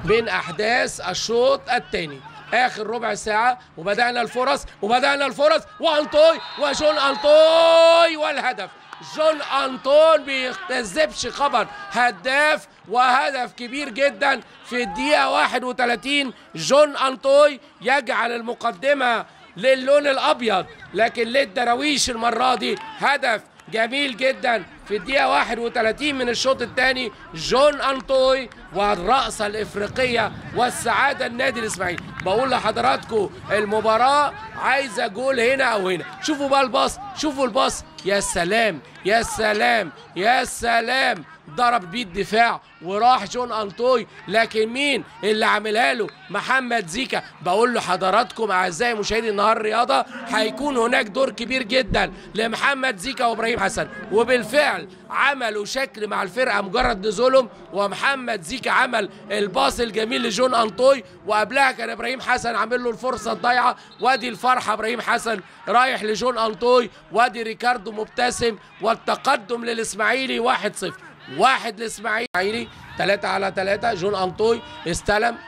من أحداث الشوط الثاني. آخر ربع ساعة وبدأنا الفرص وأنطوي وجون أنطوي والهدف. جون أنطون بيكتسبش خبر هداف وهدف كبير جدا في الدقيقة 31. جون أنطوي يجعل المقدمة للون الأبيض، لكن للدراويش المرة دي هدف جميل جدا في الدقيقة 31 من الشوط الثاني. جون أنطوي والرأسة الإفريقية والسعادة النادي الإسماعيلي. بقول لحضراتكم المباراة عايزة جول هنا أو هنا. شوفوا بقى الباص، شوفوا الباص، يا سلام يا سلام يا سلام، ضرب بيه الدفاع وراح جون أنطوي، لكن مين اللي عاملها له؟ محمد زيكا. بقول لحضراتكم أعزائي مشاهدي النهار الرياضة هيكون هناك دور كبير جدا لمحمد زيكا وإبراهيم حسن، وبالفعل عملوا شكل مع الفرقة مجرد نزولهم، ومحمد زيكا عمل الباص الجميل لجون أنطوي، وقبلها كان إبراهيم حسن عامل له الفرصة الضايعة. وادي الفرحة إبراهيم حسن رايح لجون أنطوي، وادي ريكاردو مبتسم، والتقدم للإسماعيلي 1-0. 1 للإسماعيلي. 3-على-3. جون أنطوي استلم،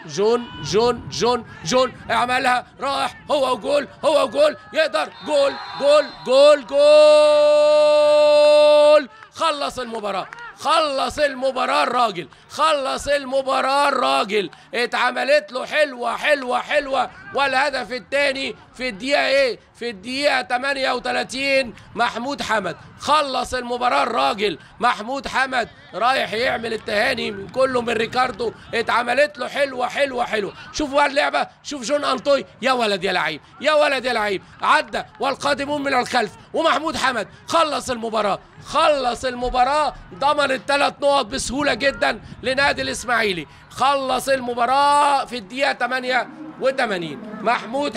جون اعملها، راح هو وجول، هو وجول، يقدر جول جول جول جول. خلص المباراة، خلص المباراة الراجل، خلص المباراة الراجل. اتعملت له حلوة حلوة حلوة. والهدف الثاني في الدقيقة ايه؟ في الدقيقة 38. محمود حمد خلص المباراة الراجل. محمود حمد رايح يعمل التهاني من كله من ريكاردو. اتعملت له حلوة حلوة حلوة. شوفوا بقى اللعبة، شوف جون أنطوي، يا ولد يا لعيب، يا ولد يا لعيب، عدى والقادمون من الخلف. ومحمود حمد خلص المباراة، خلص المباراة، ضمن ال3 نقط بسهولة جدا لنادي الإسماعيلي. خلص المباراة في الدقيقة 88. محمود